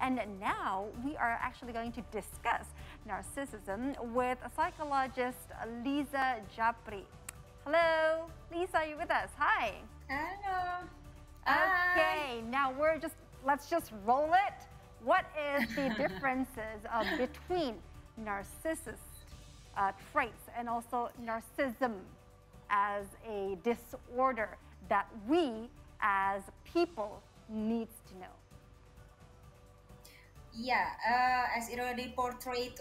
And now we are actually going to discuss narcissism with psychologist Liza Djaprie. Hello, Liza, are you with us? Hi. Hello. Okay, now let's just roll it. What is the differences between narcissist traits and also narcissism as a disorder that we as people needs to know? Yeah, as it already portrayed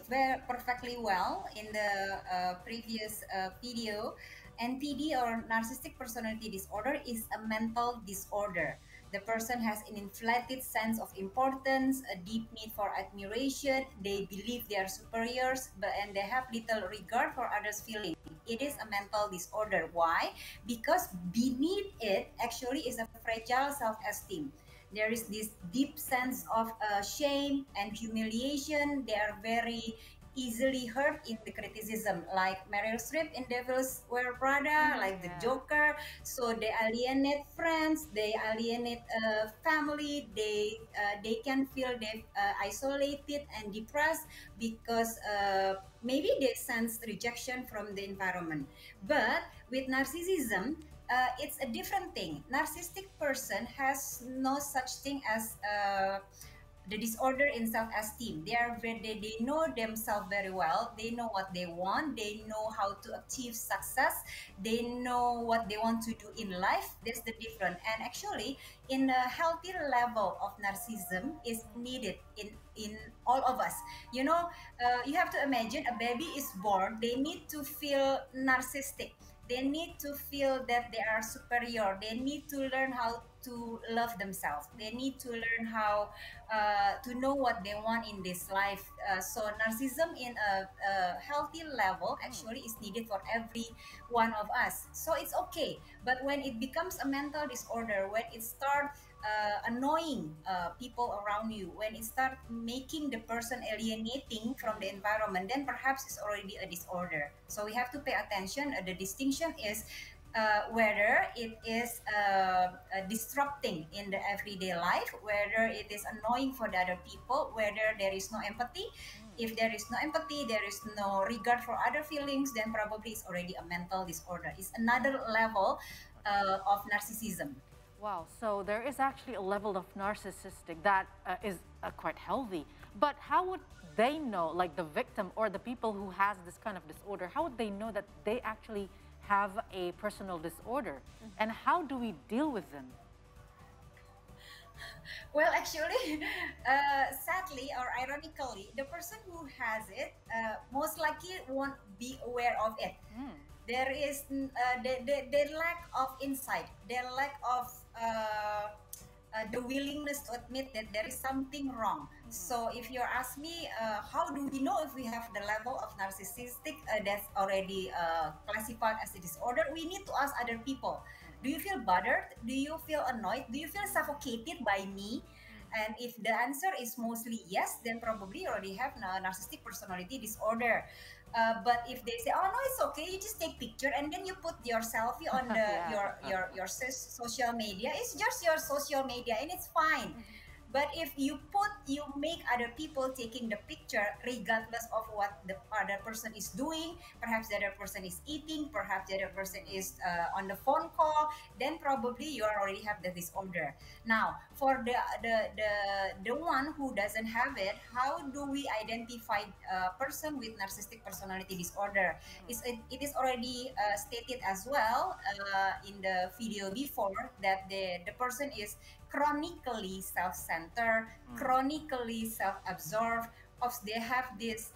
perfectly well in the previous video, NPD or narcissistic personality disorder is a mental disorder. The person has an inflated sense of importance, a deep need for admiration. They believe they are superiors, and they have little regard for others' feelings. It is a mental disorder. Why? Because beneath it actually is a fragile self-esteem. There is this deep sense of shame and humiliation. They are very easily hurt in the criticism, like Meryl Streep in Devil's Wear Prada, like the Joker. So they alienate friends, they alienate family. They can feel they isolated and depressed because maybe they sense rejection from the environment. But with narcissism, it's a different thing. Narcissistic person has no such thing as the disorder in self-esteem. They know themselves very well. They know what they want. They know how to achieve success. They know what they want to do in life. That's the difference. And actually, in a healthy level of narcissism is needed in all of us. You know, you have to imagine a baby is born. They need to feel narcissistic. They need to feel that they are superior. They need to learn how to love themselves. They need to learn how to know what they want in this life. So narcissism in a healthy level actually is needed for every one of us. So it's okay. But when it becomes a mental disorder, when it starts annoying people around you, when it starts making the person alienating from the environment, then perhaps it's already a disorder. So we have to pay attention. The distinction is whether it is disrupting in the everyday life, whether it is annoying for the other people, whether there is no empathy. If there is no empathy, there is no regard for other feelings, then probably it's already a mental disorder. It's another level of narcissism. Wow, so there is actually a level of narcissistic that is quite healthy. But how would they know, like the victim or the people who has this kind of disorder, how would they know that they actually have a personal disorder? And how do we deal with them? Well, actually, sadly or ironically, the person who has it most likely won't be aware of it. There is the lack of insight, the lack of the willingness to admit that there is something wrong. So if you ask me, how do we know if we have the level of narcissistic that's already classified as a disorder? We need to ask other people. Do you feel bothered? Do you feel annoyed? Do you feel suffocated by me? And if the answer is mostly yes, then probably you already have narcissistic personality disorder. But if they say, oh no, it's okay, you just take picture and then you put your selfie on the your social media. It's just your social media and it's fine. But if you make other people taking the picture regardless of what the other person is doing, perhaps the other person is eating, perhaps the other person is on the phone call, then probably you already have the disorder. Now, for the one who doesn't have it, how do we identify a person with narcissistic personality disorder? It is already stated as well in the video before that the person is chronically self-centered, chronically self-absorbed. They have this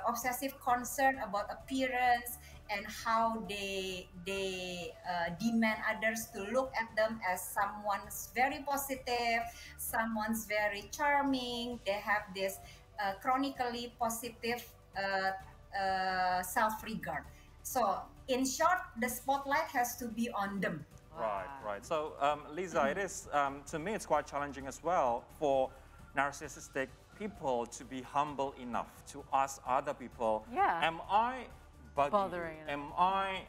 obsessive concern about appearance and how they demand others to look at them as someone's very positive, someone's very charming. They have this chronically positive self-regard. So in short, the spotlight has to be on them. Right, right. So, Liza, it is, to me, it's quite challenging as well for narcissistic people to be humble enough to ask other people, am I bothering you? Am I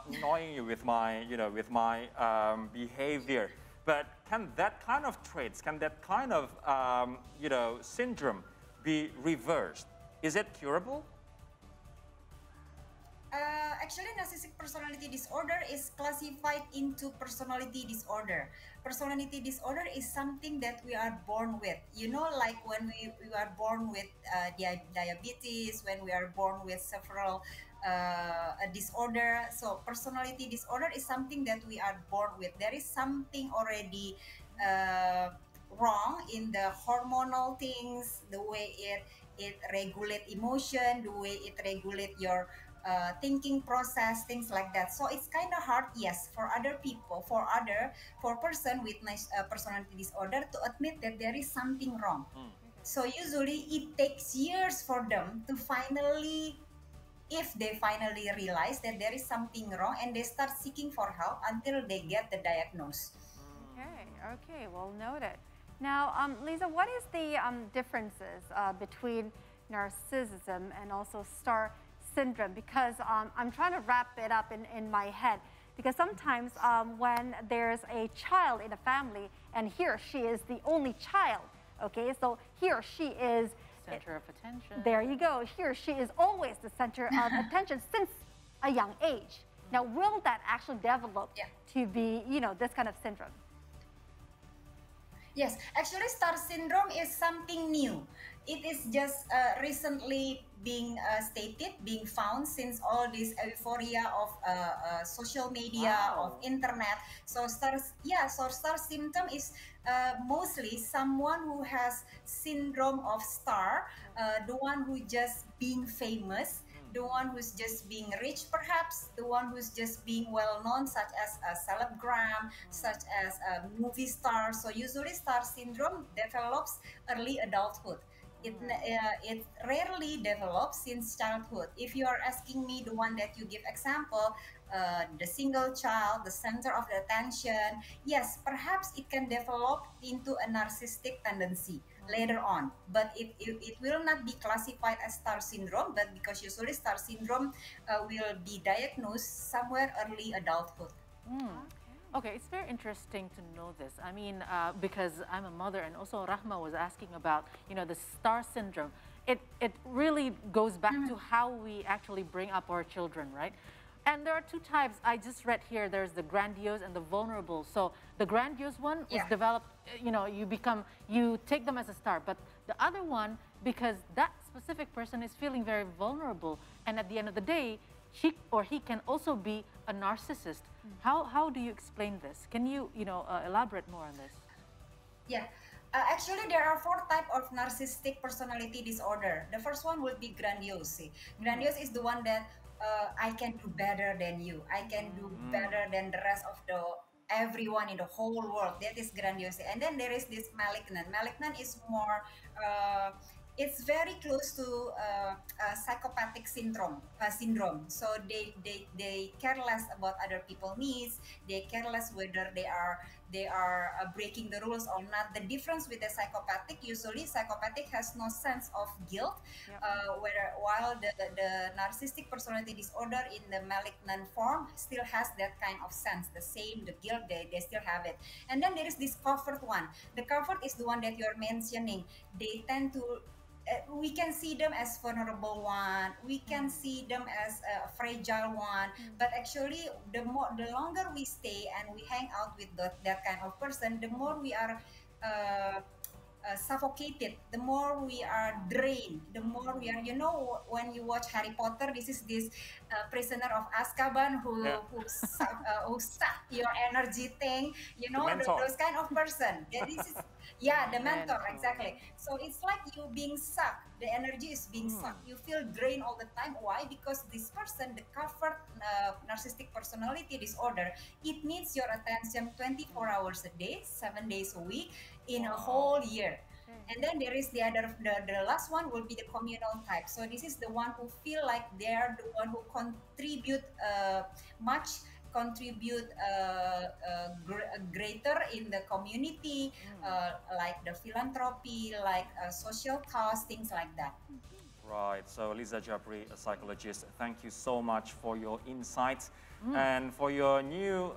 annoying you with my, with my behavior? But can that kind of traits, can that kind of syndrome be reversed? Is it curable? Actually, narcissistic personality disorder is classified into personality disorder. Personality disorder is something that we are born with. You know, like when we are born with diabetes, when we are born with several a disorder. So personality disorder is something that we are born with. There is something already wrong in the hormonal things, the way it regulate emotion, the way it regulate your thinking process, things like that. So it's kind of hard, yes, for other people, for person with personality disorder to admit that there is something wrong. So usually it takes years for them to finally, if they finally realize that there is something wrong, and they start seeking for help until they get the diagnosis. Okay, well noted. Now, Liza, what is the differences between narcissism and also star syndrome? Because I'm trying to wrap it up in my head. Because sometimes when there's a child in a family and he or she is the only child, okay, so he or she is center of attention. There you go. He or she is always the center of attention since a young age. Now, will that actually develop to be, this kind of syndrome? Yes, actually star syndrome is something new. It is just recently being stated, being found since all this euphoria of social media, of internet. So star symptom is mostly someone who has syndrome of star, the one who just being famous, the one who's just being rich perhaps, the one who's just being well known, such as a celebgram, such as a movie star. So usually star syndrome develops early adulthood. It rarely develops since childhood. If you are asking me, the one that you give example, the single child, the center of the attention, yes, perhaps it can develop into a narcissistic tendency later on, but it will not be classified as star syndrome, but because usually star syndrome will be diagnosed somewhere early adulthood. Okay, it's very interesting to know this. I mean, because I'm a mother, and also Rahma was asking about, the star syndrome. It really goes back to how we actually bring up our children, right? And there are two types. I just read here, there's the grandiose and the vulnerable. So the grandiose one was developed, you take them as a star. But the other one, because that specific person is feeling very vulnerable, and at the end of the day, she or he can also be a narcissist. How do you explain this? Can you, elaborate more on this? Yeah. Actually, there are 4 types of narcissistic personality disorder. The first one will be grandiose. Grandiose is the one that I can do better than you. I can do better than the rest of everyone in the whole world. That is grandiose. And then there is this malignant. Malignant is more, it's very close to psychopathic syndrome. So they care less about other people's needs. They care less whether they are breaking the rules or not. The difference with the psychopathic, usually psychopathic has no sense of guilt, while the narcissistic personality disorder in the malignant form still has that kind of sense, the same, the guilt, they still have it. And then there is this covert one. The covert is the one that you're mentioning. They tend to, we can see them as vulnerable one, we can see them as a fragile one, but actually the longer we stay and we hang out with that kind of person, the more we are suffocated, the more we are drained, the more we are, when you watch Harry Potter, this is this prisoner of Azkaban who suck your energy thing, those kind of person. This is, the mentor, exactly. So it's like you being sucked, the energy is being sucked. You feel drained all the time. Why? Because this person, the covered narcissistic personality disorder, it needs your attention 24 hours a day, 7 days a week, in a whole year. And then there is the last one will be the communal type. So this is the one who feel like they're the one who contribute greater in the community, like the philanthropy, like social cause, things like that. Right. So Liza Djaprie, a psychologist, thank you so much for your insights and for your new,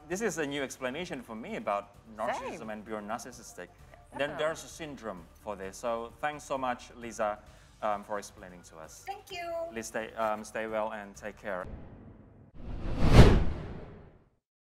this is a new explanation for me about narcissism and being narcissistic. Then there's a syndrome for this. So thanks so much, Liza, for explaining to us. Thank you. Please stay well and take care.